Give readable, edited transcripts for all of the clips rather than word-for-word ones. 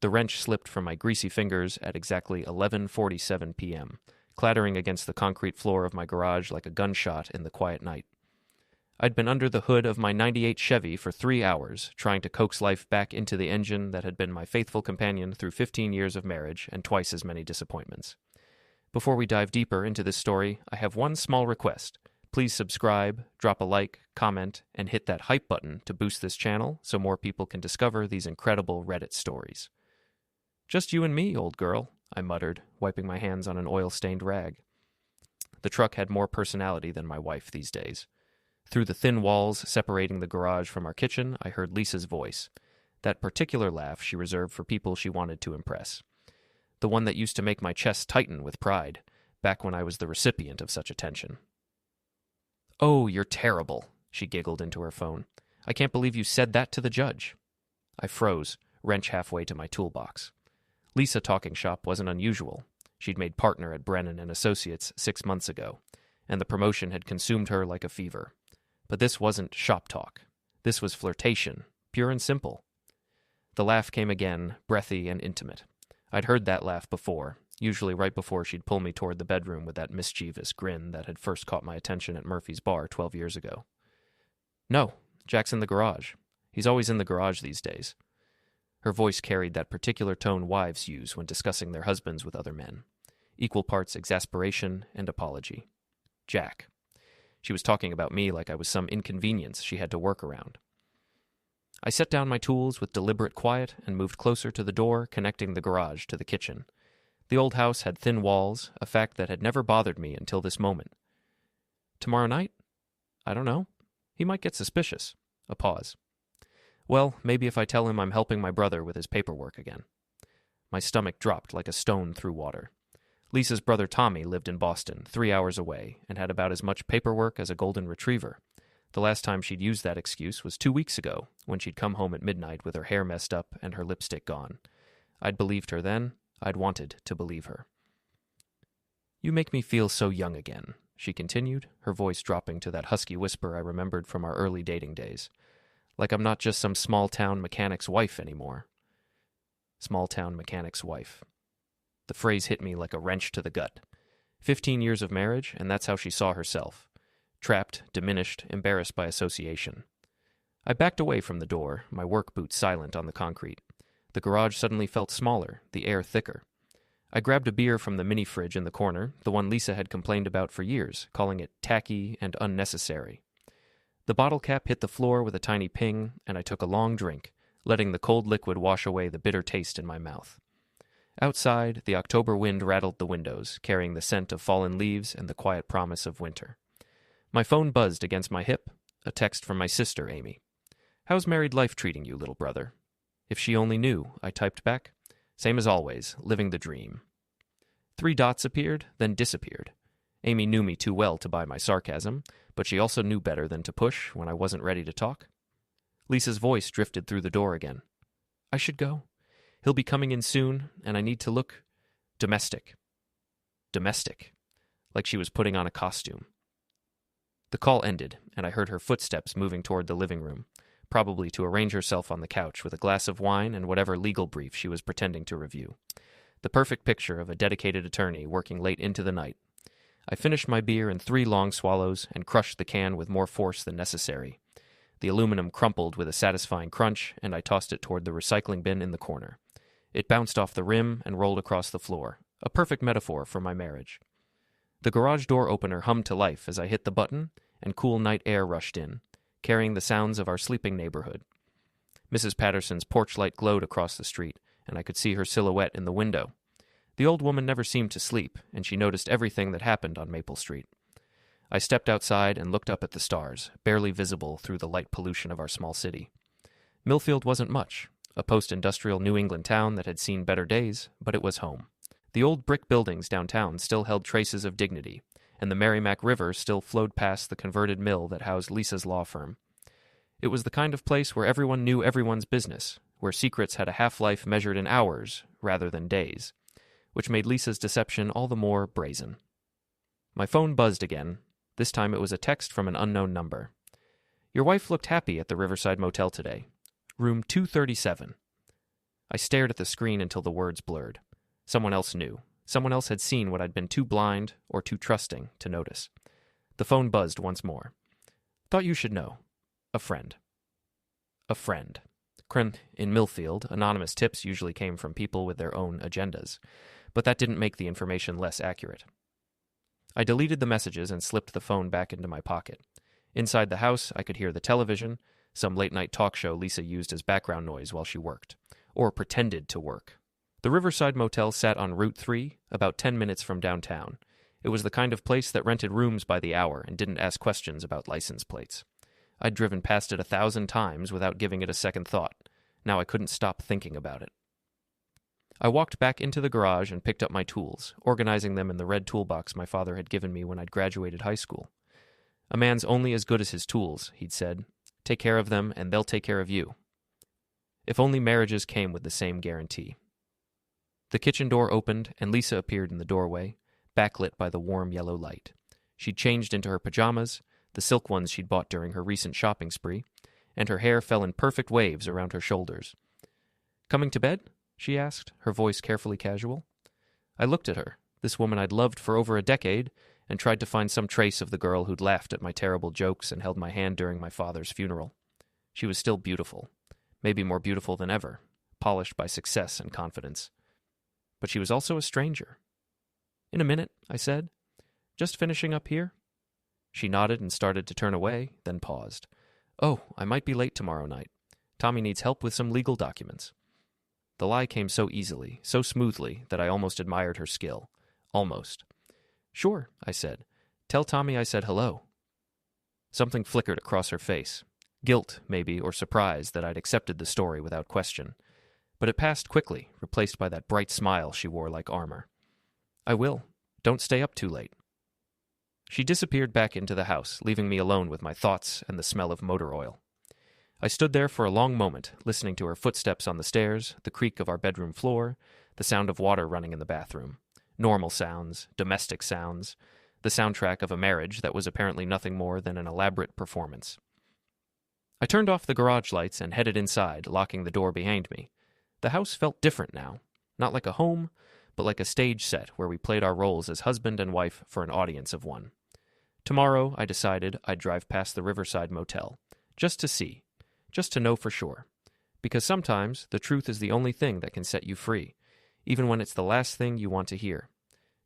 The wrench slipped from my greasy fingers at exactly 11:47 p.m., clattering against the concrete floor of my garage like a gunshot in the quiet night. I'd been under the hood of my '98 Chevy for 3 hours, trying to coax life back into the engine that had been my faithful companion through 15 years of marriage and twice as many disappointments. Before we dive deeper into this story, I have one small request. Please subscribe, drop a like, comment, and hit that hype button to boost this channel so more people can discover these incredible Reddit stories. "Just you and me, old girl," I muttered, wiping my hands on an oil-stained rag. The truck had more personality than my wife these days. Through the thin walls separating the garage from our kitchen, I heard Lisa's voice, that particular laugh she reserved for people she wanted to impress. The one that used to make my chest tighten with pride, back when I was the recipient of such attention. "Oh, you're terrible," she giggled into her phone. "I can't believe you said that to the judge." I froze, wrench halfway to my toolbox. Lisa talking shop wasn't unusual. She'd made partner at Brennan and Associates 6 months ago, and the promotion had consumed her like a fever. But this wasn't shop talk. This was flirtation, pure and simple. The laugh came again, breathy and intimate. I'd heard that laugh before, usually right before she'd pull me toward the bedroom with that mischievous grin that had first caught my attention at Murphy's Bar 12 years ago. "No, Jack's in the garage. He's always in the garage these days." Her voice carried that particular tone wives use when discussing their husbands with other men. Equal parts exasperation and apology. Jack. She was talking about me like I was some inconvenience she had to work around. I set down my tools with deliberate quiet and moved closer to the door connecting the garage to the kitchen. The old house had thin walls, a fact that had never bothered me until this moment. "Tomorrow night? I don't know. He might get suspicious." A pause. "Well, maybe if I tell him I'm helping my brother with his paperwork again." My stomach dropped like a stone through water. Lisa's brother Tommy lived in Boston, 3 hours away, and had about as much paperwork as a golden retriever. The last time she'd used that excuse was 2 weeks ago, when she'd come home at midnight with her hair messed up and her lipstick gone. I'd believed her then. I'd wanted to believe her. "You make me feel so young again," she continued, her voice dropping to that husky whisper I remembered from our early dating days. "Like I'm not just some small-town mechanic's wife anymore." Small-town mechanic's wife. The phrase hit me like a wrench to the gut. 15 years of marriage, and that's how she saw herself. Trapped, diminished, embarrassed by association. I backed away from the door, my work boots silent on the concrete. The garage suddenly felt smaller, the air thicker. I grabbed a beer from the mini-fridge in the corner, the one Lisa had complained about for years, calling it tacky and unnecessary. The bottle cap hit the floor with a tiny ping, and I took a long drink, letting the cold liquid wash away the bitter taste in my mouth. Outside, the October wind rattled the windows, carrying the scent of fallen leaves and the quiet promise of winter. My phone buzzed against my hip, a text from my sister, Amy. "How's married life treating you, little brother?" If she only knew, I typed back. "Same as always, living the dream." 3 dots appeared, then disappeared. Amy knew me too well to buy my sarcasm, but she also knew better than to push when I wasn't ready to talk. Lisa's voice drifted through the door again. "I should go. He'll be coming in soon, and I need to look domestic." Domestic. Like she was putting on a costume. The call ended, and I heard her footsteps moving toward the living room, probably to arrange herself on the couch with a glass of wine and whatever legal brief she was pretending to review. The perfect picture of a dedicated attorney working late into the night. I finished my beer in 3 long swallows and crushed the can with more force than necessary. The aluminum crumpled with a satisfying crunch, and I tossed it toward the recycling bin in the corner. It bounced off the rim and rolled across the floor, a perfect metaphor for my marriage. The garage door opener hummed to life as I hit the button, and cool night air rushed in, carrying the sounds of our sleeping neighborhood. Mrs. Patterson's porch light glowed across the street, and I could see her silhouette in the window. The old woman never seemed to sleep, and she noticed everything that happened on Maple Street. I stepped outside and looked up at the stars, barely visible through the light pollution of our small city. Millfield wasn't much, a post-industrial New England town that had seen better days, but it was home. The old brick buildings downtown still held traces of dignity, and the Merrimack River still flowed past the converted mill that housed Lisa's law firm. It was the kind of place where everyone knew everyone's business, where secrets had a half-life measured in hours rather than days, which made Lisa's deception all the more brazen. My phone buzzed again. This time it was a text from an unknown number. "Your wife looked happy at the Riverside Motel today. Room 237. I stared at the screen until the words blurred. Someone else knew. Someone else had seen what I'd been too blind or too trusting to notice. The phone buzzed once more. Thought you should know. A friend. A friend. In Millfield, anonymous tips usually came from people with their own agendas, but that didn't make the information less accurate. I deleted the messages and slipped the phone back into my pocket. Inside the house, I could hear the television, some late-night talk show Lisa used as background noise while she worked, or pretended to work. The Riverside Motel sat on Route 3, about 10 minutes from downtown. It was the kind of place that rented rooms by the hour and didn't ask questions about license plates. I'd driven past it 1,000 times without giving it a second thought. Now I couldn't stop thinking about it. I walked back into the garage and picked up my tools, organizing them in the red toolbox my father had given me when I'd graduated high school. A man's only as good as his tools, he'd said. Take care of them, and they'll take care of you. If only marriages came with the same guarantee. The kitchen door opened, and Lisa appeared in the doorway, backlit by the warm yellow light. She'd changed into her pajamas, the silk ones she'd bought during her recent shopping spree, and her hair fell in perfect waves around her shoulders. Coming to bed? She asked, her voice carefully casual. I looked at her, this woman I'd loved for over a decade, and tried to find some trace of the girl who'd laughed at my terrible jokes and held my hand during my father's funeral. She was still beautiful, maybe more beautiful than ever, polished by success and confidence. But she was also a stranger. In a minute, I said. Just finishing up here? She nodded and started to turn away, then paused. Oh, I might be late tomorrow night. Tommy needs help with some legal documents. The lie came so easily, so smoothly, that I almost admired her skill. Almost. Sure, I said. Tell Tommy I said hello. Something flickered across her face. Guilt, maybe, or surprise that I'd accepted the story without question. But it passed quickly, replaced by that bright smile she wore like armor. I will. Don't stay up too late. She disappeared back into the house, leaving me alone with my thoughts and the smell of motor oil. I stood there for a long moment, listening to her footsteps on the stairs, the creak of our bedroom floor, the sound of water running in the bathroom. Normal sounds, domestic sounds, the soundtrack of a marriage that was apparently nothing more than an elaborate performance. I turned off the garage lights and headed inside, locking the door behind me. The house felt different now, not like a home, but like a stage set where we played our roles as husband and wife for an audience of one. Tomorrow, I decided I'd drive past the Riverside Motel, just to see, just to know for sure. Because sometimes the truth is the only thing that can set you free, even when it's the last thing you want to hear.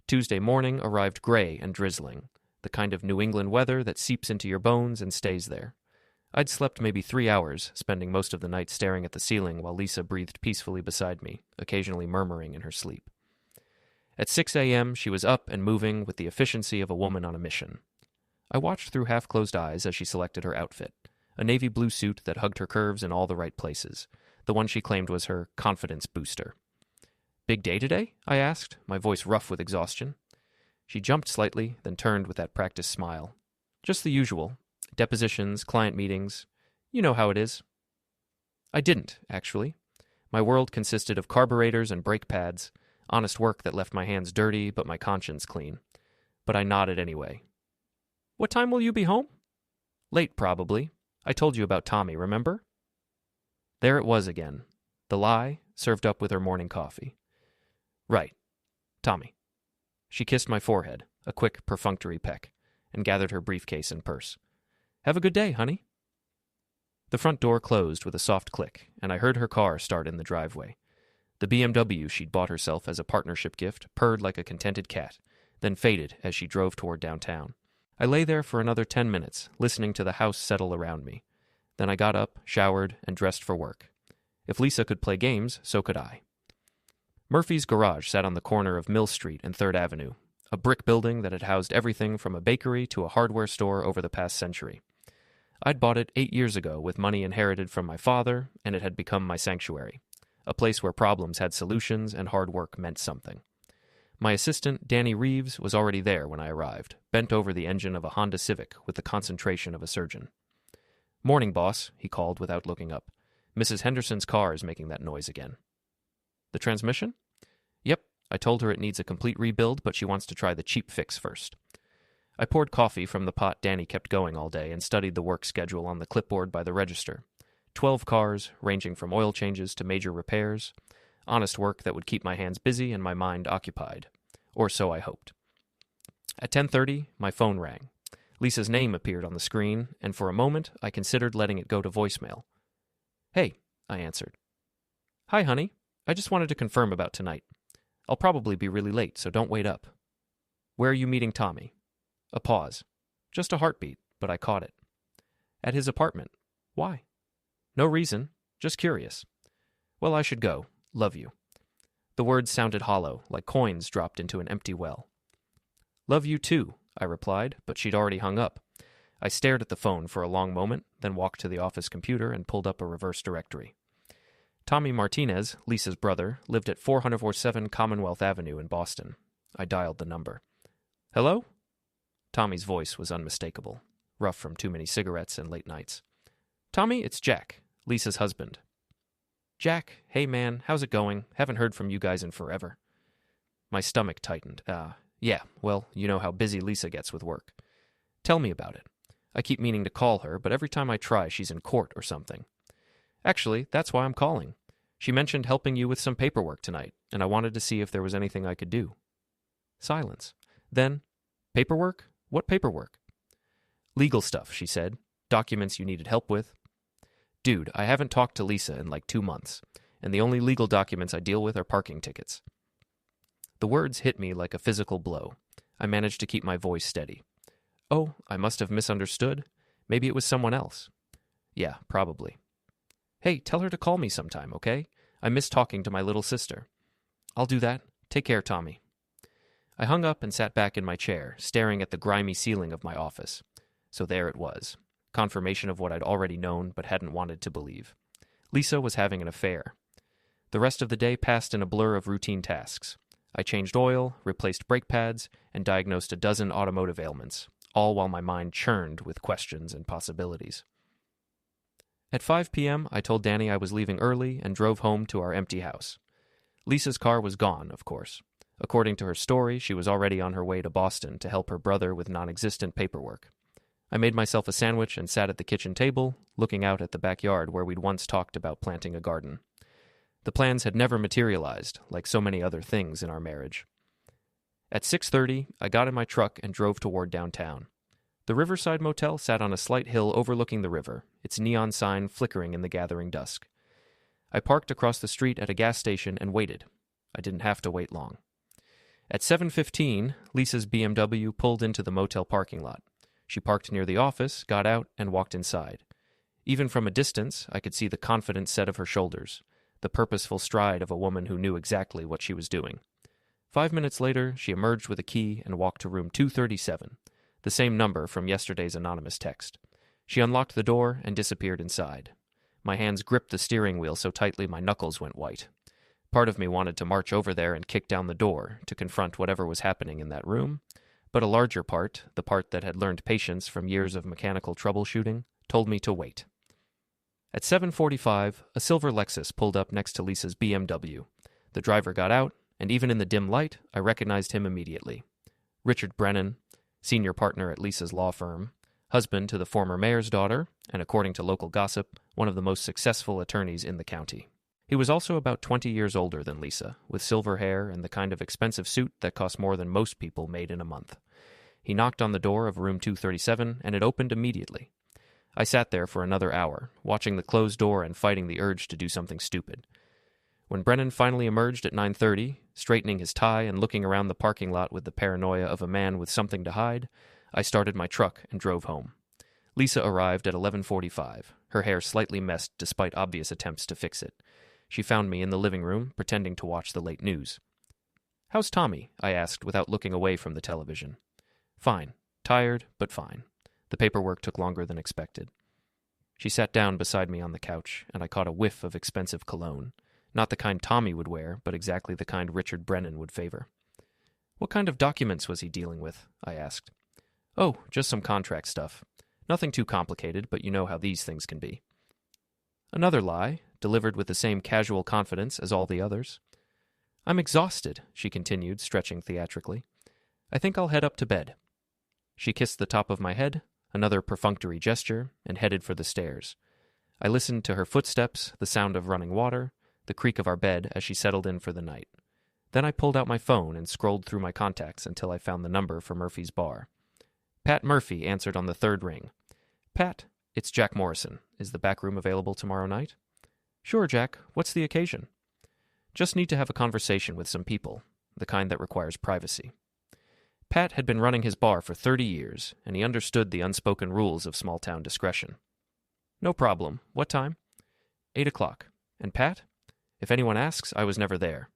Tuesday morning arrived gray and drizzling, the kind of New England weather that seeps into your bones and stays there. I'd slept maybe 3 hours, spending most of the night staring at the ceiling while Lisa breathed peacefully beside me, occasionally murmuring in her sleep. At 6 a.m., she was up and moving with the efficiency of a woman on a mission. I watched through half-closed eyes as she selected her outfit, a navy blue suit that hugged her curves in all the right places, the one she claimed was her confidence booster. Big day today? I asked, my voice rough with exhaustion. She jumped slightly, then turned with that practiced smile. Just the usual. Depositions, client meetings. You know how it is. I didn't, actually. My world consisted of carburetors and brake pads, honest work that left my hands dirty but my conscience clean. But I nodded anyway. What time will you be home? Late, probably. I told you about Tommy, remember? There it was again. The lie, served up with her morning coffee. Right. Tommy. She kissed my forehead, a quick, perfunctory peck, and gathered her briefcase and purse. Have a good day, honey. The front door closed with a soft click, and I heard her car start in the driveway. The BMW she'd bought herself as a partnership gift purred like a contented cat, then faded as she drove toward downtown. I lay there for another 10 minutes, listening to the house settle around me. Then I got up, showered, and dressed for work. If Lisa could play games, so could I. Murphy's garage sat on the corner of Mill Street and 3rd Avenue, a brick building that had housed everything from a bakery to a hardware store over the past century. I'd bought it 8 years ago with money inherited from my father, and it had become my sanctuary, a place where problems had solutions and hard work meant something. My assistant, Danny Reeves, was already there when I arrived, bent over the engine of a Honda Civic with the concentration of a surgeon. Morning, boss, he called without looking up. Mrs. Henderson's car is making that noise again. The transmission? Yep, I told her it needs a complete rebuild, but she wants to try the cheap fix first. I poured coffee from the pot Danny kept going all day and studied the work schedule on the clipboard by the register. 12 cars, ranging from oil changes to major repairs. Honest work that would keep my hands busy and my mind occupied. Or so I hoped. At 10:30, my phone rang. Lisa's name appeared on the screen, and for a moment I considered letting it go to voicemail. "Hey," I answered. "Hi, honey. I just wanted to confirm about tonight. I'll probably be really late, so don't wait up." "Where are you meeting Tommy?" A pause. Just a heartbeat, but I caught it. "At his apartment." "Why?" "No reason. Just curious." "Well, I should go. Love you." The words sounded hollow, like coins dropped into an empty well. "Love you too," I replied, but she'd already hung up. I stared at the phone for a long moment, then walked to the office computer and pulled up a reverse directory. Tommy Martinez, Lisa's brother, lived at 407 Commonwealth Avenue in Boston. I dialed the number. "Hello?" Tommy's voice was unmistakable, rough from too many cigarettes and late nights. "Tommy, it's Jack, Lisa's husband." "Jack, hey man, how's it going? Haven't heard from you guys in forever." My stomach tightened. Yeah, well, you know how busy Lisa gets with work. "Tell me about it. I keep meaning to call her, but every time I try, she's in court or something." "Actually, that's why I'm calling. She mentioned helping you with some paperwork tonight, and I wanted to see if there was anything I could do." Silence. Then, "Paperwork? What paperwork?" "Legal stuff," she said. "Documents you needed help with." "Dude, I haven't talked to Lisa in like 2 months, and the only legal documents I deal with are parking tickets." The words hit me like a physical blow. I managed to keep my voice steady. "Oh, I must have misunderstood. Maybe it was someone else." "Yeah, probably." "Hey, tell her to call me sometime, okay? I miss talking to my little sister." "I'll do that. Take care, Tommy." I hung up and sat back in my chair, staring at the grimy ceiling of my office. So there it was. Confirmation of what I'd already known but hadn't wanted to believe. Lisa was having an affair. The rest of the day passed in a blur of routine tasks. I changed oil, replaced brake pads, and diagnosed a dozen automotive ailments, all while my mind churned with questions and possibilities. At 5 p.m., I told Danny I was leaving early and drove home to our empty house. Lisa's car was gone, of course. According to her story, she was already on her way to Boston to help her brother with non-existent paperwork. I made myself a sandwich and sat at the kitchen table, looking out at the backyard where we'd once talked about planting a garden. The plans had never materialized, like so many other things in our marriage. At 6:30, I got in my truck and drove toward downtown. The Riverside Motel sat on a slight hill overlooking the river, its neon sign flickering in the gathering dusk. I parked across the street at a gas station and waited. I didn't have to wait long. At 7:15, Lisa's BMW pulled into the motel parking lot. She parked near the office, got out, and walked inside. Even from a distance, I could see the confident set of her shoulders, the purposeful stride of a woman who knew exactly what she was doing. 5 minutes later, she emerged with a key and walked to room 237, the same number from yesterday's anonymous text. She unlocked the door and disappeared inside. My hands gripped the steering wheel so tightly my knuckles went white. Part of me wanted to march over there and kick down the door to confront whatever was happening in that room, but a larger part, the part that had learned patience from years of mechanical troubleshooting, told me to wait. At 7:45, a silver Lexus pulled up next to Lisa's BMW. The driver got out, and even in the dim light, I recognized him immediately. Richard Brennan, senior partner at Lisa's law firm, husband to the former mayor's daughter, and according to local gossip, one of the most successful attorneys in the county. He was also about 20 years older than Lisa, with silver hair and the kind of expensive suit that cost more than most people made in a month. He knocked on the door of room 237, and it opened immediately. I sat there for another hour, watching the closed door and fighting the urge to do something stupid. When Brennan finally emerged at 9:30, straightening his tie and looking around the parking lot with the paranoia of a man with something to hide, I started my truck and drove home. Lisa arrived at 11:45, her hair slightly messed despite obvious attempts to fix it. She found me in the living room, pretending to watch the late news. "How's Tommy?" I asked without looking away from the television. "Fine. Tired, but fine. The paperwork took longer than expected." She sat down beside me on the couch, and I caught a whiff of expensive cologne. Not the kind Tommy would wear, but exactly the kind Richard Brennan would favor. "What kind of documents was he dealing with?" I asked. "Oh, just some contract stuff. Nothing too complicated, but you know how these things can be." Another lie, delivered with the same casual confidence as all the others. "I'm exhausted," she continued, stretching theatrically. "I think I'll head up to bed." She kissed the top of my head, another perfunctory gesture, and headed for the stairs. I listened to her footsteps, the sound of running water, the creak of our bed as she settled in for the night. Then I pulled out my phone and scrolled through my contacts until I found the number for Murphy's bar. Pat Murphy answered on the third ring. "Pat, it's Jack Morrison. Is the back room available tomorrow night?" "Sure, Jack. What's the occasion?" "Just need to have a conversation with some people, the kind that requires privacy." Pat had been running his bar for 30 years, and he understood the unspoken rules of small-town discretion. "No problem. What time?" 8 o'clock. "And Pat?" "If anyone asks, I was never there."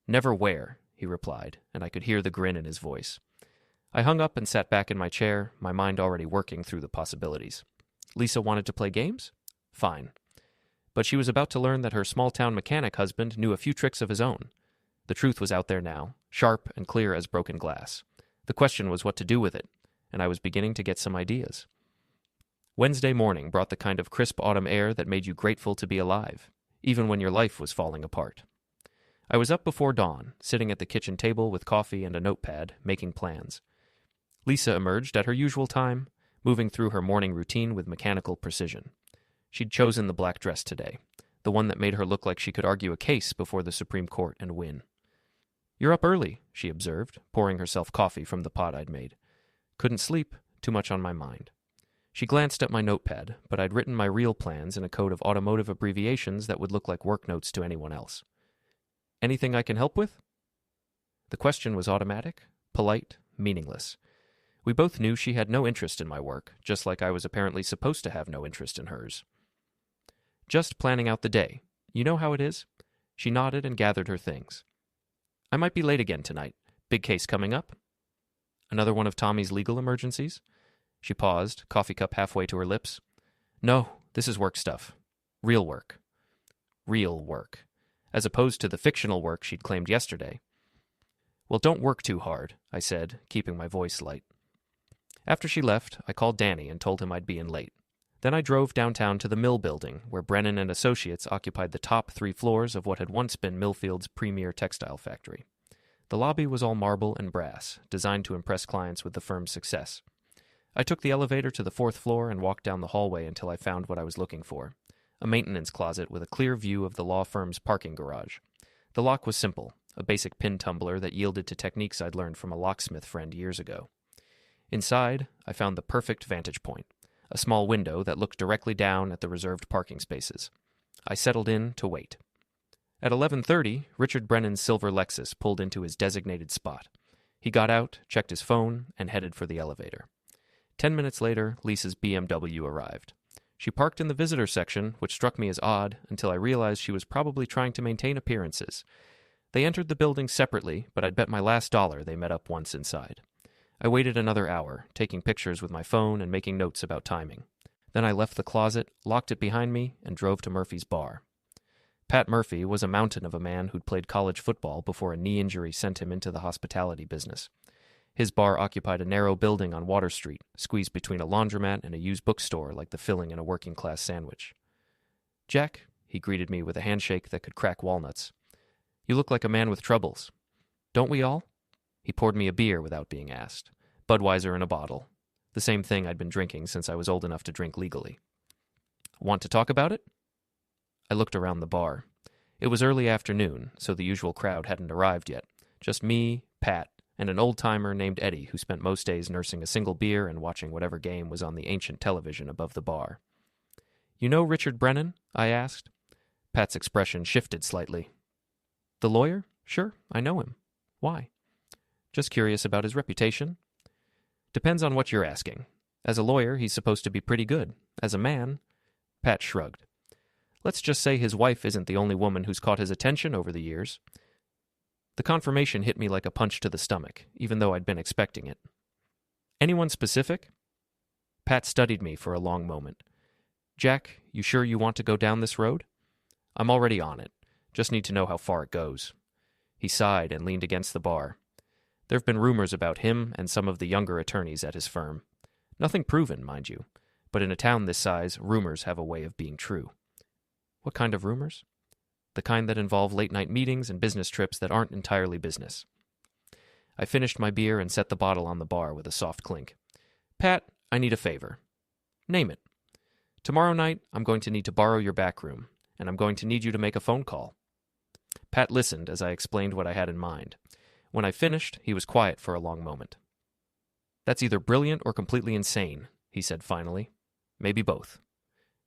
"Never where?" he replied, and I could hear the grin in his voice. I hung up and sat back in my chair, my mind already working through the possibilities. Lisa wanted to play games? Fine. But she was about to learn that her small-town mechanic husband knew a few tricks of his own. The truth was out there now, sharp and clear as broken glass. The question was what to do with it, and I was beginning to get some ideas. Wednesday morning brought the kind of crisp autumn air that made you grateful to be alive, even when your life was falling apart. I was up before dawn, sitting at the kitchen table with coffee and a notepad, making plans. Lisa emerged at her usual time, moving through her morning routine with mechanical precision. She'd chosen the black dress today, the one that made her look like she could argue a case before the Supreme Court and win. "You're up early," she observed, pouring herself coffee from the pot I'd made. "Couldn't sleep, too much on my mind." She glanced at my notepad, but I'd written my real plans in a code of automotive abbreviations that would look like work notes to anyone else. "Anything I can help with?" The question was automatic, polite, meaningless. We both knew she had no interest in my work, just like I was apparently supposed to have no interest in hers. "Just planning out the day. You know how it is?" She nodded and gathered her things. "I might be late again tonight. Big case coming up?" "Another one of Tommy's legal emergencies?" She paused, coffee cup halfway to her lips. "No, this is work stuff. Real work." Real work. As opposed to the fictional work she'd claimed yesterday. "Well, don't work too hard," I said, keeping my voice light. After she left, I called Danny and told him I'd be in late. Then I drove downtown to the Mill Building, where Brennan and Associates occupied the top 3 floors of what had once been Millfield's premier textile factory. The lobby was all marble and brass, designed to impress clients with the firm's success. I took the elevator to the 4th floor and walked down the hallway until I found what I was looking for, a maintenance closet with a clear view of the law firm's parking garage. The lock was simple, a basic pin tumbler that yielded to techniques I'd learned from a locksmith friend years ago. Inside, I found the perfect vantage point, a small window that looked directly down at the reserved parking spaces. I settled in to wait. At 11:30, Richard Brennan's silver Lexus pulled into his designated spot. He got out, checked his phone, and headed for the elevator. 10 minutes later, Lisa's BMW arrived. She parked in the visitor section, which struck me as odd until I realized she was probably trying to maintain appearances. They entered the building separately, but I'd bet my last dollar they met up once inside. I waited another hour, taking pictures with my phone and making notes about timing. Then I left the closet, locked it behind me, and drove to Murphy's bar. Pat Murphy was a mountain of a man who'd played college football before a knee injury sent him into the hospitality business. His bar occupied a narrow building on Water Street, squeezed between a laundromat and a used bookstore like the filling in a working-class sandwich. "Jack," he greeted me with a handshake that could crack walnuts. "You look like a man with troubles." "Don't we all?" He poured me a beer without being asked. Budweiser in a bottle. The same thing I'd been drinking since I was old enough to drink legally. "Want to talk about it?" I looked around the bar. It was early afternoon, so the usual crowd hadn't arrived yet. Just me, Pat, and an old-timer named Eddie who spent most days nursing a single beer and watching whatever game was on the ancient television above the bar. "You know Richard Brennan?" I asked. Pat's expression shifted slightly. "The lawyer? Sure, I know him. Why?" "Just curious about his reputation." "Depends on what you're asking. As a lawyer, he's supposed to be pretty good. As a man..." Pat shrugged. "Let's just say his wife isn't the only woman who's caught his attention over the years." The confirmation hit me like a punch to the stomach, even though I'd been expecting it. "Anyone specific?" Pat studied me for a long moment. "Jack, you sure you want to go down this road?" "I'm already on it. Just need to know how far it goes." He sighed and leaned against the bar. There have been rumors about him and some of the younger attorneys at his firm. Nothing proven, mind you, but in a town this size, rumors have a way of being true. "What kind of rumors?" "The kind that involve late-night meetings and business trips that aren't entirely business." I finished my beer and set the bottle on the bar with a soft clink. "Pat, I need a favor." "Name it." Tomorrow night, I'm going to need to borrow your back room, and I'm going to need you to make a phone call. Pat listened as I explained what I had in mind. When I finished, he was quiet for a long moment. That's either brilliant or completely insane, he said finally. Maybe both.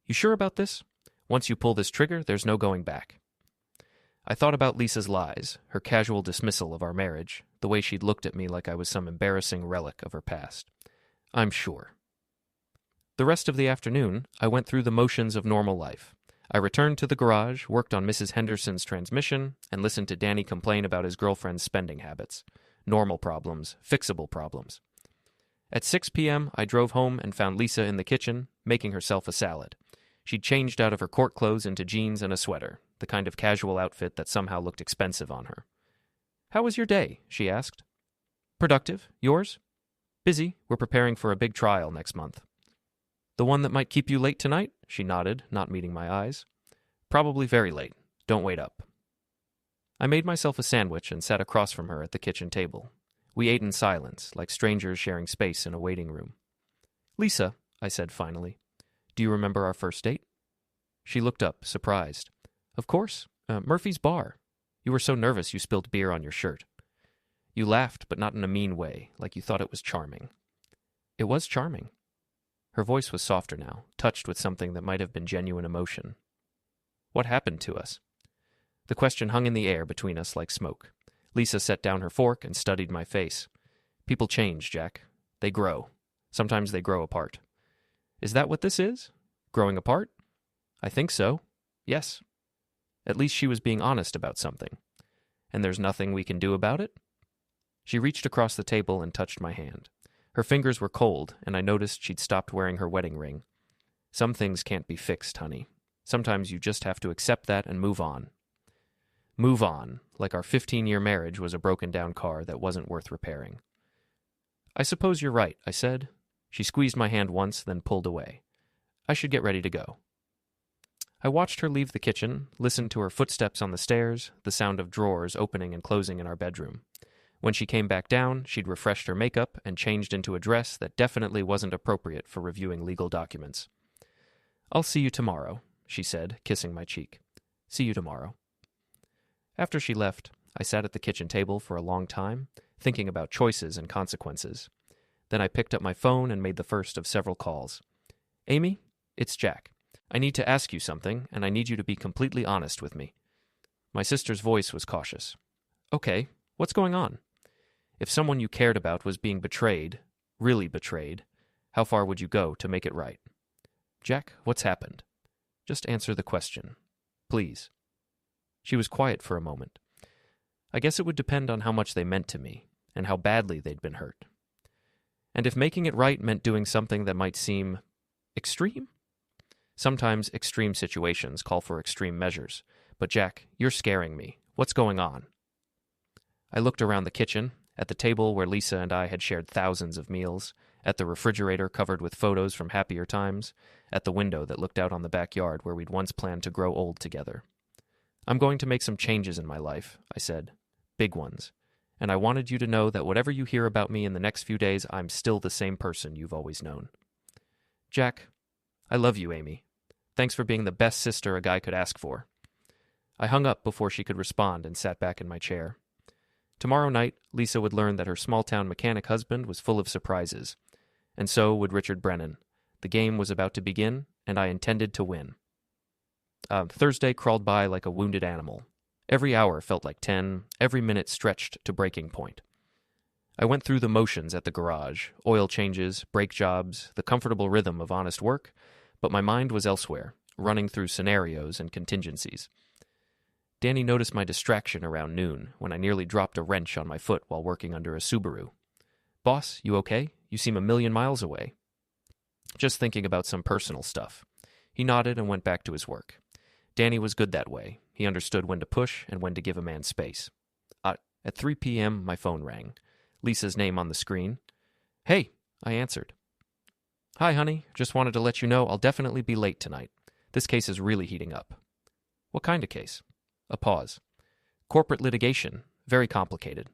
You sure about this? Once you pull this trigger, there's no going back. I thought about Lisa's lies, her casual dismissal of our marriage, the way she'd looked at me like I was some embarrassing relic of her past. I'm sure. The rest of the afternoon, I went through the motions of normal life. I returned to the garage, worked on Mrs. Henderson's transmission, and listened to Danny complain about his girlfriend's spending habits. Normal problems, fixable problems. At 6 p.m., I drove home and found Lisa in the kitchen, making herself a salad. She'd changed out of her court clothes into jeans and a sweater, the kind of casual outfit that somehow looked expensive on her. How was your day? She asked. Productive. Yours? Busy. We're preparing for a big trial next month. The one that might keep you late tonight? She nodded, not meeting my eyes. Probably very late. Don't wait up. I made myself a sandwich and sat across from her at the kitchen table. We ate in silence, like strangers sharing space in a waiting room. Lisa, I said finally, do you remember our first date? She looked up, surprised. Of course. Murphy's Bar. You were so nervous you spilled beer on your shirt. You laughed, but not in a mean way, like you thought it was charming. It was charming. Her voice was softer now, touched with something that might have been genuine emotion. What happened to us? The question hung in the air between us like smoke. Lisa set down her fork and studied my face. People change, Jack. They grow. Sometimes they grow apart. Is that what this is? Growing apart? I think so. Yes. At least she was being honest about something. And there's nothing we can do about it? She reached across the table and touched my hand. Her fingers were cold, and I noticed she'd stopped wearing her wedding ring. Some things can't be fixed, honey. Sometimes you just have to accept that and move on. Move on, like our 15-year marriage was a broken-down car that wasn't worth repairing. I suppose you're right, I said. She squeezed my hand once, then pulled away. I should get ready to go. I watched her leave the kitchen, listened to her footsteps on the stairs, the sound of drawers opening and closing in our bedroom. When she came back down, she'd refreshed her makeup and changed into a dress that definitely wasn't appropriate for reviewing legal documents. I'll see you tomorrow, she said, kissing my cheek. See you tomorrow. After she left, I sat at the kitchen table for a long time, thinking about choices and consequences. Then I picked up my phone and made the first of several calls. Amy, it's Jack. I need to ask you something, and I need you to be completely honest with me. My sister's voice was cautious. Okay, what's going on? If someone you cared about was being betrayed, really betrayed, how far would you go to make it right? Jack, what's happened? Just answer the question. Please. She was quiet for a moment. I guess it would depend on how much they meant to me, and how badly they'd been hurt. And if making it right meant doing something that might seem extreme? Sometimes extreme situations call for extreme measures. But Jack, you're scaring me. What's going on? I looked around the kitchen, at the table where Lisa and I had shared thousands of meals, at the refrigerator covered with photos from happier times, at the window that looked out on the backyard where we'd once planned to grow old together. I'm going to make some changes in my life, I said. Big ones. And I wanted you to know that whatever you hear about me in the next few days, I'm still the same person you've always known. Jack, I love you, Amy. Thanks for being the best sister a guy could ask for. I hung up before she could respond and sat back in my chair. Tomorrow night, Lisa would learn that her small-town mechanic husband was full of surprises. And so would Richard Brennan. The game was about to begin, and I intended to win. Thursday crawled by like a wounded animal. Every hour felt like 10, every minute stretched to breaking point. I went through the motions at the garage, oil changes, brake jobs, the comfortable rhythm of honest work, but my mind was elsewhere, running through scenarios and contingencies. Danny noticed my distraction around noon when I nearly dropped a wrench on my foot while working under a Subaru. Boss, you okay? You seem 1,000,000 miles away. Just thinking about some personal stuff. He nodded and went back to his work. Danny was good that way. He understood when to push and when to give a man space. At 3 p.m., my phone rang. Lisa's name on the screen. Hey, I answered. Hi, honey. Just wanted to let you know I'll definitely be late tonight. This case is really heating up. What kind of case? A pause. Corporate litigation. Very complicated.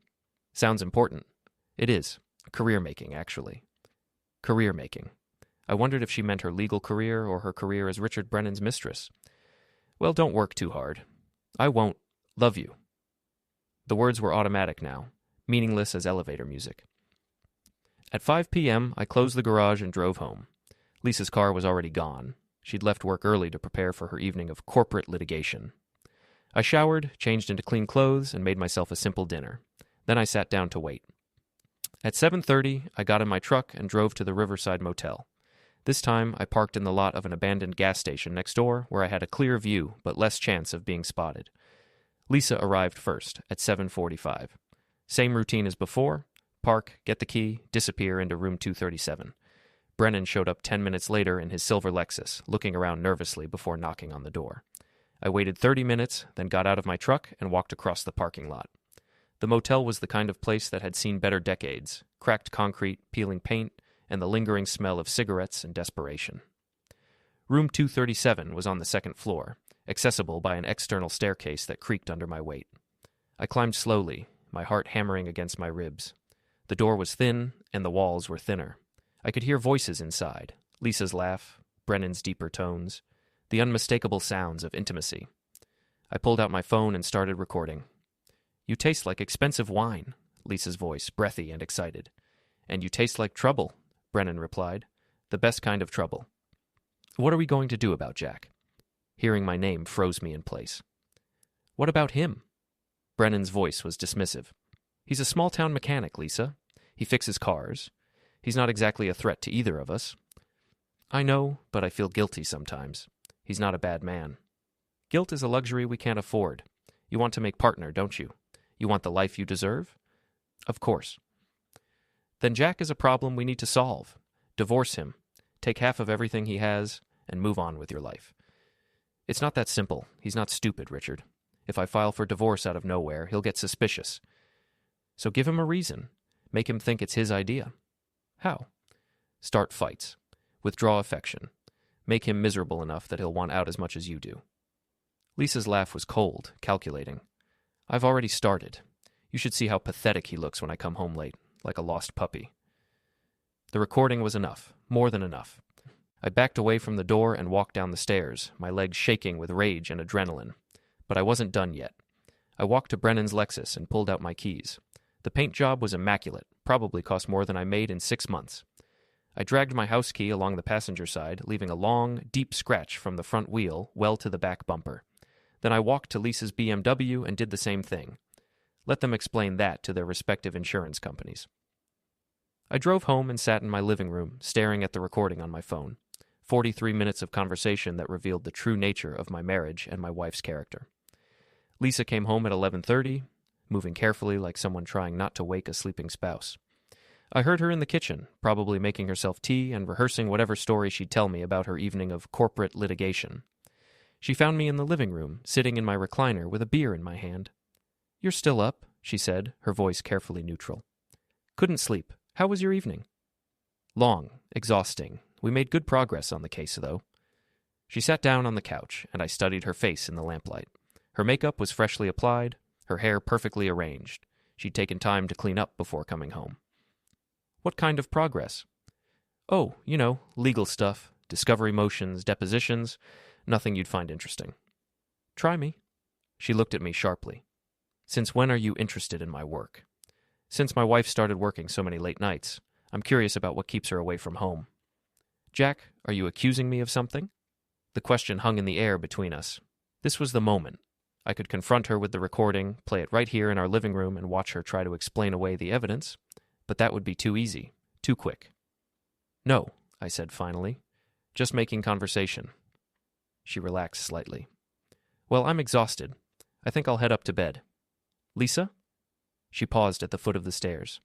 Sounds important. It is. Career-making, actually. Career-making. I wondered if she meant her legal career or her career as Richard Brennan's mistress. Well, don't work too hard. I won't love you. The words were automatic now, meaningless as elevator music. At 5 p.m., I closed the garage and drove home. Lisa's car was already gone. She'd left work early to prepare for her evening of corporate litigation. I showered, changed into clean clothes, and made myself a simple dinner. Then I sat down to wait. At 7:30, I got in my truck and drove to the Riverside Motel. This time, I parked in the lot of an abandoned gas station next door where I had a clear view but less chance of being spotted. Lisa arrived first, at 7:45. Same routine as before: park, get the key, disappear into room 237. Brennan showed up 10 minutes later in his silver Lexus, looking around nervously before knocking on the door. I waited 30 minutes, then got out of my truck and walked across the parking lot. The motel was the kind of place that had seen better decades: cracked concrete, peeling paint, and the lingering smell of cigarettes and desperation. Room 237 was on the second floor, accessible by an external staircase that creaked under my weight. I climbed slowly, my heart hammering against my ribs. The door was thin, and the walls were thinner. I could hear voices inside: Lisa's laugh, Brennan's deeper tones, the unmistakable sounds of intimacy. I pulled out my phone and started recording. "You taste like expensive wine," Lisa's voice, breathy and excited. "And you taste like trouble," Brennan replied. "The best kind of trouble." "What are we going to do about Jack?" Hearing my name froze me in place. "What about him?" Brennan's voice was dismissive. "He's a small-town mechanic, Lisa. He fixes cars. He's not exactly a threat to either of us." "I know, but I feel guilty sometimes. He's not a bad man." "Guilt is a luxury we can't afford. You want to make partner, don't you? You want the life you deserve?" "Of course." "Then Jack is a problem we need to solve. Divorce him. Take half of everything he has, and move on with your life." "It's not that simple. He's not stupid, Richard. If I file for divorce out of nowhere, he'll get suspicious. So give him a reason. Make him think it's his idea." "How?" "Start fights. Withdraw affection. Make him miserable enough that he'll want out as much as you do." Lisa's laugh was cold, calculating. "I've already started. You should see how pathetic he looks when I come home late, like a lost puppy." The recording was enough, more than enough. I backed away from the door and walked down the stairs, my legs shaking with rage and adrenaline. But I wasn't done yet. I walked to Brennan's Lexus and pulled out my keys. The paint job was immaculate, probably cost more than I made in 6 months. I dragged my house key along the passenger side, leaving a long, deep scratch from the front wheel well to the back bumper. Then I walked to Lisa's BMW and did the same thing. Let them explain that to their respective insurance companies. I drove home and sat in my living room, staring at the recording on my phone. 43 minutes of conversation that revealed the true nature of my marriage and my wife's character. Lisa came home at 11:30, moving carefully like someone trying not to wake a sleeping spouse. I heard her in the kitchen, probably making herself tea and rehearsing whatever story she'd tell me about her evening of corporate litigation. She found me in the living room, sitting in my recliner with a beer in my hand. "You're still up," she said, her voice carefully neutral. "Couldn't sleep. How was your evening?" "Long, exhausting. We made good progress on the case, though." She sat down on the couch, and I studied her face in the lamplight. Her makeup was freshly applied, her hair perfectly arranged. She'd taken time to clean up before coming home. "What kind of progress?" "Oh, legal stuff, discovery motions, depositions, nothing you'd find interesting." "Try me." She looked at me sharply. "Since when are you interested in my work?" "Since my wife started working so many late nights. I'm curious about what keeps her away from home." "Jack, are you accusing me of something?" The question hung in the air between us. This was the moment. I could confront her with the recording, play it right here in our living room, and watch her try to explain away the evidence. But that would be too easy, too quick. "No," I said finally. "Just making conversation." She relaxed slightly. "Well, I'm exhausted. I think I'll head up to bed." "Lisa?" She paused at the foot of the stairs.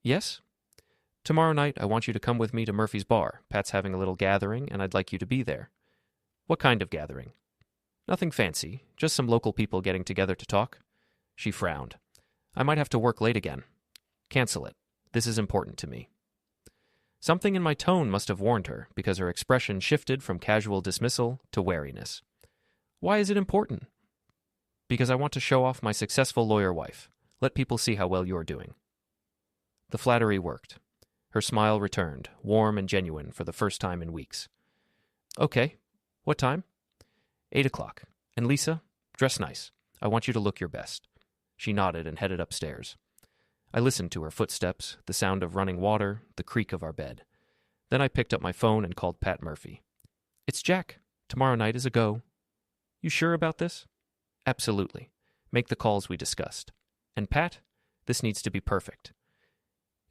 "Yes?" "Tomorrow night I want you to come with me to Murphy's bar. Pat's having a little gathering, and I'd like you to be there." "What kind of gathering?" "Nothing fancy, just some local people getting together to talk." She frowned. "I might have to work late again." "Cancel it. This is important to me." Something in my tone must have warned her, because her expression shifted from casual dismissal to wariness. "Why is it important?" "Because I want to show off my successful lawyer wife. Let people see how well you're doing." The flattery worked. Her smile returned, warm and genuine for the first time in weeks. Okay. What time? 8 o'clock. And Lisa, dress nice. I want you to look your best. She nodded and headed upstairs. I listened to her footsteps, the sound of running water, the creak of our bed. Then I picked up my phone and called Pat Murphy. It's Jack. Tomorrow night is a go. You sure about this? Absolutely. Make the calls we discussed. And Pat, this needs to be perfect.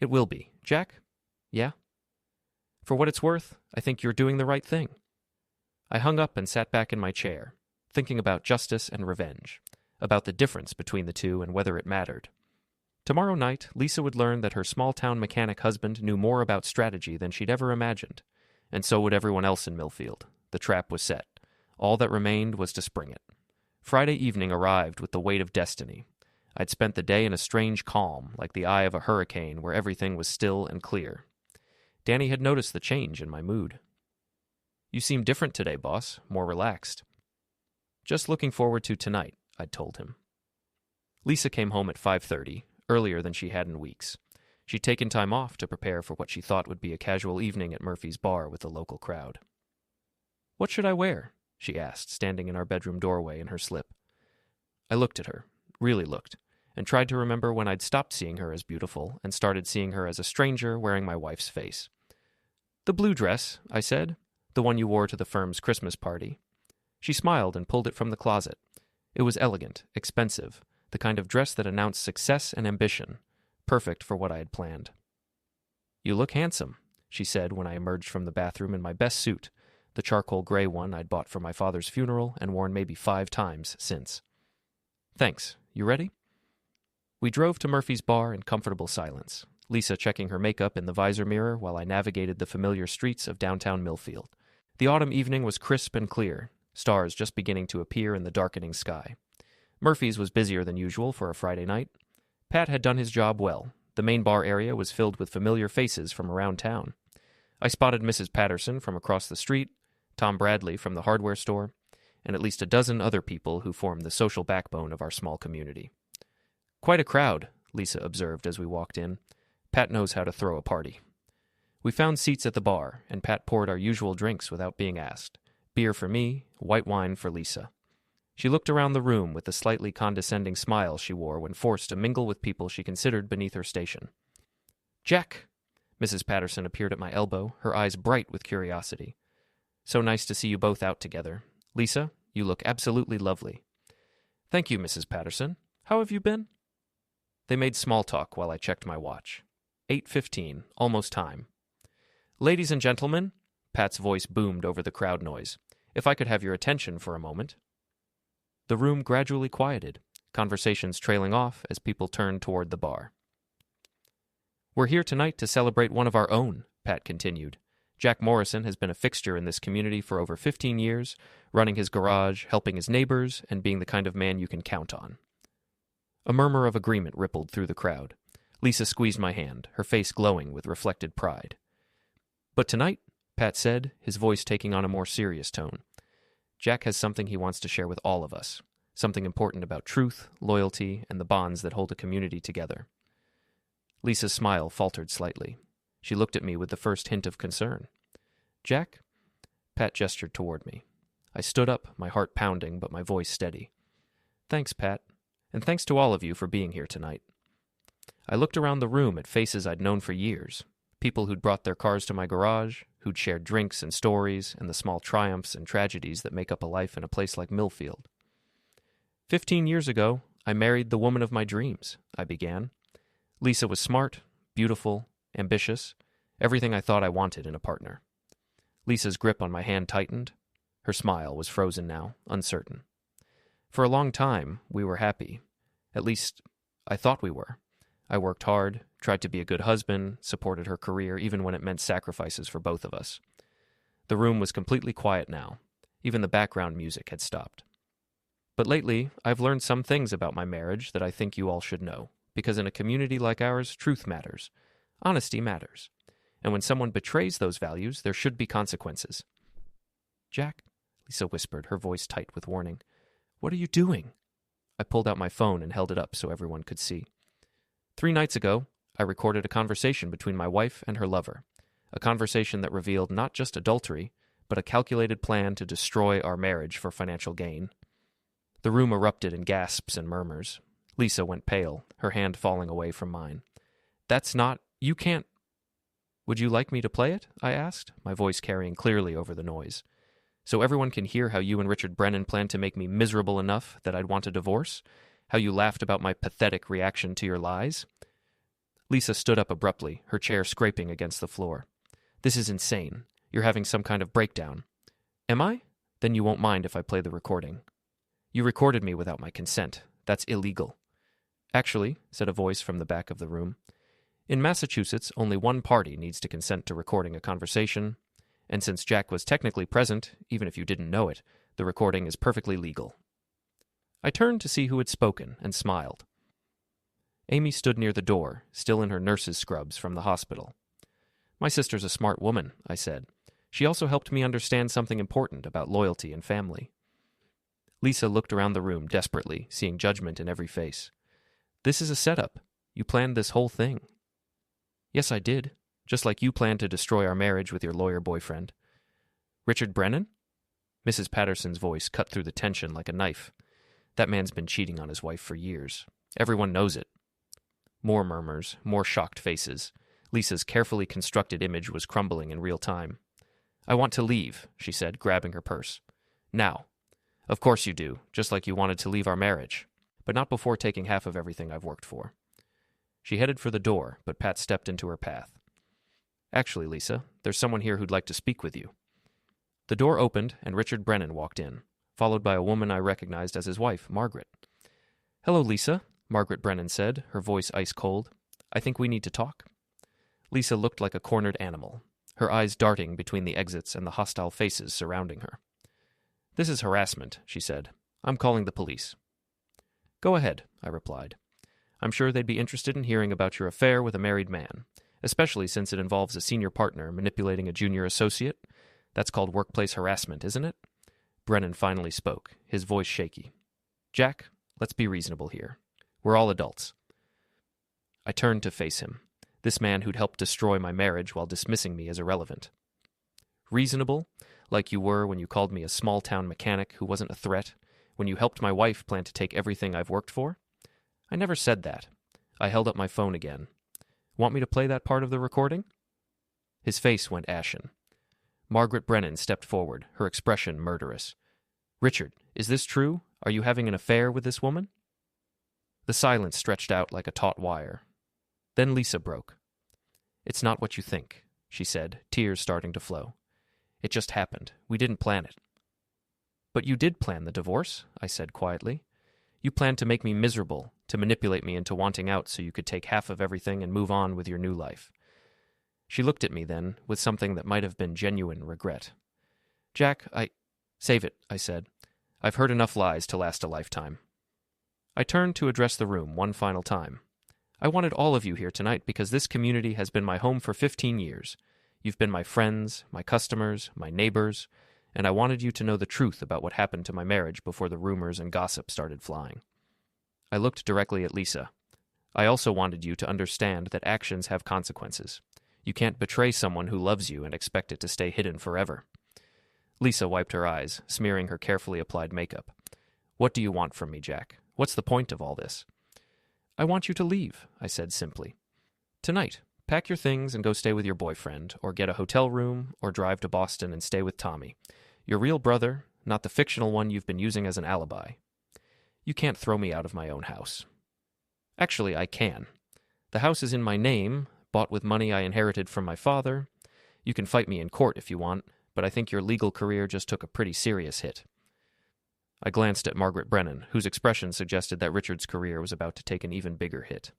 It will be. Jack? Yeah? For what it's worth, I think you're doing the right thing. I hung up and sat back in my chair, thinking about justice and revenge, about the difference between the two and whether it mattered. Tomorrow night, Lisa would learn that her small-town mechanic husband knew more about strategy than she'd ever imagined, and so would everyone else in Millfield. The trap was set. All that remained was to spring it. Friday evening arrived with the weight of destiny. I'd spent the day in a strange calm, like the eye of a hurricane where everything was still and clear. Danny had noticed the change in my mood. You seem different today, boss, more relaxed. Just looking forward to tonight, I'd told him. Lisa came home at 5:30, earlier than she had in weeks. She'd taken time off to prepare for what she thought would be a casual evening at Murphy's bar with the local crowd. What should I wear? She asked, standing in our bedroom doorway in her slip. I looked at her, really looked, and tried to remember when I'd stopped seeing her as beautiful and started seeing her as a stranger wearing my wife's face. The blue dress, I said, the one you wore to the firm's Christmas party. She smiled and pulled it from the closet. It was elegant, expensive, the kind of dress that announced success and ambition, perfect for what I had planned. You look handsome, she said when I emerged from the bathroom in my best suit, the charcoal gray one I'd bought for my father's funeral and worn maybe 5 times since. Thanks. You ready? We drove to Murphy's bar in comfortable silence, Lisa checking her makeup in the visor mirror while I navigated the familiar streets of downtown Millfield. The autumn evening was crisp and clear, stars just beginning to appear in the darkening sky. Murphy's was busier than usual for a Friday night. Pat had done his job well. The main bar area was filled with familiar faces from around town. I spotted Mrs. Patterson from across the street, Tom Bradley from the hardware store, and at least a dozen other people who formed the social backbone of our small community. Quite a crowd, Lisa observed as we walked in. Pat knows how to throw a party. We found seats at the bar, and Pat poured our usual drinks without being asked. Beer for me, white wine for Lisa. She looked around the room with the slightly condescending smile she wore when forced to mingle with people she considered beneath her station. Jack! Mrs. Patterson appeared at my elbow, her eyes bright with curiosity. So nice to see you both out together. Lisa, you look absolutely lovely. Thank you, Mrs. Patterson. How have you been? They made small talk while I checked my watch. 8:15, almost time. Ladies and gentlemen, Pat's voice boomed over the crowd noise. If I could have your attention for a moment. The room gradually quieted, conversations trailing off as people turned toward the bar. We're here tonight to celebrate one of our own, Pat continued. Jack Morrison has been a fixture in this community for over 15 years, running his garage, helping his neighbors, and being the kind of man you can count on. A murmur of agreement rippled through the crowd. Lisa squeezed my hand, her face glowing with reflected pride. But tonight, Pat said, his voice taking on a more serious tone, Jack has something he wants to share with all of us, something important about truth, loyalty, and the bonds that hold a community together. Lisa's smile faltered slightly. She looked at me with the first hint of concern. Jack? Pat gestured toward me. I stood up, my heart pounding, but my voice steady. Thanks, Pat, and thanks to all of you for being here tonight. I looked around the room at faces I'd known for years, people who'd brought their cars to my garage, who'd shared drinks and stories and the small triumphs and tragedies that make up a life in a place like Millfield. 15 years ago, I married the woman of my dreams, I began. Lisa was smart, beautiful, ambitious, everything I thought I wanted in a partner. Lisa's grip on my hand tightened. Her smile was frozen now, uncertain. For a long time, we were happy. At least, I thought we were. I worked hard, tried to be a good husband, supported her career even when it meant sacrifices for both of us. The room was completely quiet now. Even the background music had stopped. But lately, I've learned some things about my marriage that I think you all should know, because in a community like ours, truth matters. Honesty matters. And when someone betrays those values, there should be consequences. Jack, Lisa whispered, her voice tight with warning. What are you doing? I pulled out my phone and held it up so everyone could see. 3 nights ago, I recorded a conversation between my wife and her lover, a conversation that revealed not just adultery, but a calculated plan to destroy our marriage for financial gain. The room erupted in gasps and murmurs. Lisa went pale, her hand falling away from mine. "That's not... You can't..." "Would you like me to play it?" I asked, my voice carrying clearly over the noise. "So everyone can hear how you and Richard Brennan planned to make me miserable enough that I'd want a divorce? How you laughed about my pathetic reaction to your lies?" Lisa stood up abruptly, her chair scraping against the floor. "This is insane. You're having some kind of breakdown." "Am I? Then you won't mind if I play the recording." "You recorded me without my consent. That's illegal." "Actually," said a voice from the back of the room, "in Massachusetts, only one party needs to consent to recording a conversation, and since Jack was technically present, even if you didn't know it, the recording is perfectly legal." I turned to see who had spoken and smiled. Amy stood near the door, still in her nurse's scrubs from the hospital. "My sister's a smart woman," I said. "She also helped me understand something important about loyalty and family." Lisa looked around the room desperately, seeing judgment in every face. "This is a setup. You planned this whole thing." "Yes, I did. Just like you planned to destroy our marriage with your lawyer boyfriend." "Richard Brennan?" Mrs. Patterson's voice cut through the tension like a knife. "That man's been cheating on his wife for years. Everyone knows it." More murmurs, more shocked faces. Lisa's carefully constructed image was crumbling in real time. "I want to leave," she said, grabbing her purse. "Now." "Of course you do, just like you wanted to leave our marriage. But not before taking half of everything I've worked for." She headed for the door, but Pat stepped into her path. "Actually, Lisa, there's someone here who'd like to speak with you." The door opened, and Richard Brennan walked in, followed by a woman I recognized as his wife, Margaret. "Hello, Lisa," Margaret Brennan said, her voice ice cold. "I think we need to talk." Lisa looked like a cornered animal, her eyes darting between the exits and the hostile faces surrounding her. "This is harassment," she said. "I'm calling the police." "Go ahead," I replied. "I'm sure they'd be interested in hearing about your affair with a married man, especially since it involves a senior partner manipulating a junior associate. That's called workplace harassment, isn't it?" Brennan finally spoke, his voice shaky. "Jack, let's be reasonable here. We're all adults." I turned to face him, this man who'd helped destroy my marriage while dismissing me as irrelevant. "Reasonable? Like you were when you called me a small-town mechanic who wasn't a threat, when you helped my wife plan to take everything I've worked for?" "I never said that." I held up my phone again. "Want me to play that part of the recording?" His face went ashen. Margaret Brennan stepped forward, her expression murderous. "Richard, is this true? Are you having an affair with this woman?" The silence stretched out like a taut wire. Then Lisa broke. "It's not what you think," she said, tears starting to flow. "It just happened. We didn't plan it." "But you did plan the divorce," I said quietly. "You planned to make me miserable, to manipulate me into wanting out so you could take half of everything and move on with your new life." She looked at me then, with something that might have been genuine regret. "Jack, Save it," I said. "I've heard enough lies to last a lifetime." I turned to address the room one final time. "I wanted all of you here tonight because this community has been my home for 15 years. You've been my friends, my customers, my neighbors, and I wanted you to know the truth about what happened to my marriage before the rumors and gossip started flying." I looked directly at Lisa. "I also wanted you to understand that actions have consequences. You can't betray someone who loves you and expect it to stay hidden forever." Lisa wiped her eyes, smearing her carefully applied makeup. "What do you want from me, Jack? What's the point of all this?" "I want you to leave," I said simply. "Tonight. Pack your things and go stay with your boyfriend, or get a hotel room, or drive to Boston and stay with Tommy. Your real brother, not the fictional one you've been using as an alibi. You can't throw me out of my own house." "Actually, I can. The house is in my name, bought with money I inherited from my father. You can fight me in court if you want, but I think your legal career just took a pretty serious hit." I glanced at Margaret Brennan, whose expression suggested that Richard's career was about to take an even bigger hit.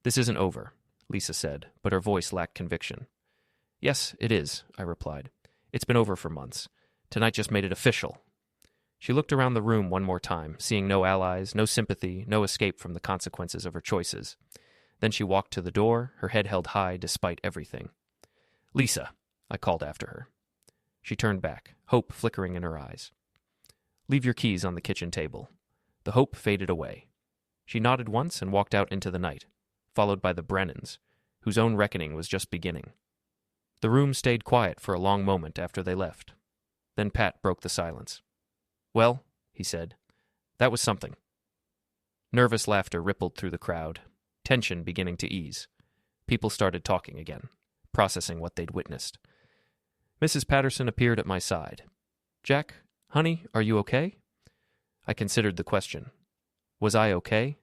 "This isn't over," Lisa said, but her voice lacked conviction. "Yes, it is," I replied. "It's been over for months. Tonight just made it official." She looked around the room one more time, seeing no allies, no sympathy, no escape from the consequences of her choices. Then she walked to the door, her head held high despite everything. "Lisa," I called after her. She turned back, hope flickering in her eyes. "Leave your keys on the kitchen table." The hope faded away. She nodded once and walked out into the night. followed by the Brennans, whose own reckoning was just beginning. The room stayed quiet for a long moment after they left. Then Pat broke the silence. "Well," he said, "that was something." Nervous laughter rippled through the crowd, tension beginning to ease. People started talking again, processing what they'd witnessed. Mrs. Patterson appeared at my side. "Jack, honey, are you okay?" I considered the question. Was I okay?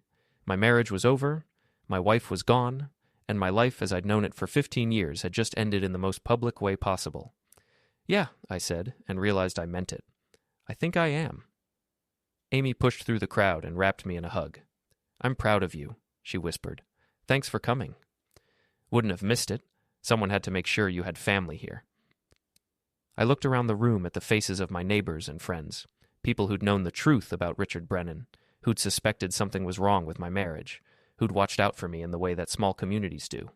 My marriage was over, my wife was gone, and my life as I'd known it for 15 years had just ended in the most public way possible. "Yeah," I said, and realized I meant it. "I think I am." Amy pushed through the crowd and wrapped me in a hug. "I'm proud of you," she whispered. "Thanks for coming." "Wouldn't have missed it. Someone had to make sure you had family here." I looked around the room at the faces of my neighbors and friends, people who'd known the truth about Richard Brennan, who'd suspected something was wrong with my marriage, who'd watched out for me in the way that small communities do.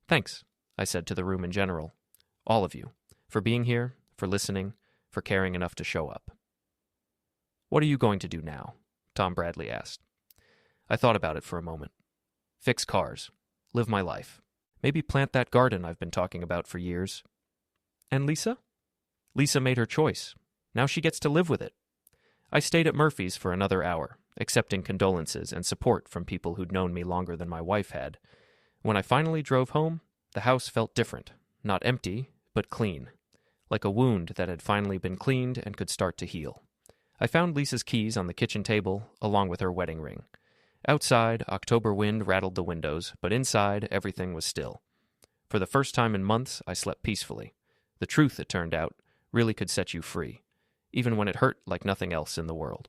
"Thanks," I said to the room in general, "all of you, for being here, for listening, for caring enough to show up." "What are you going to do now?" Tom Bradley asked. I thought about it for a moment. Fix cars. Live my life. Maybe plant that garden I've been talking about for years. "And Lisa?" "Lisa made her choice. Now she gets to live with it." I stayed at Murphy's for another hour, accepting condolences and support from people who'd known me longer than my wife had. When I finally drove home, the house felt different. Not empty, but clean. Like a wound that had finally been cleaned and could start to heal. I found Lisa's keys on the kitchen table, along with her wedding ring. Outside, October wind rattled the windows, but inside, everything was still. For the first time in months, I slept peacefully. The truth, it turned out, really could set you free, even when it hurt like nothing else in the world.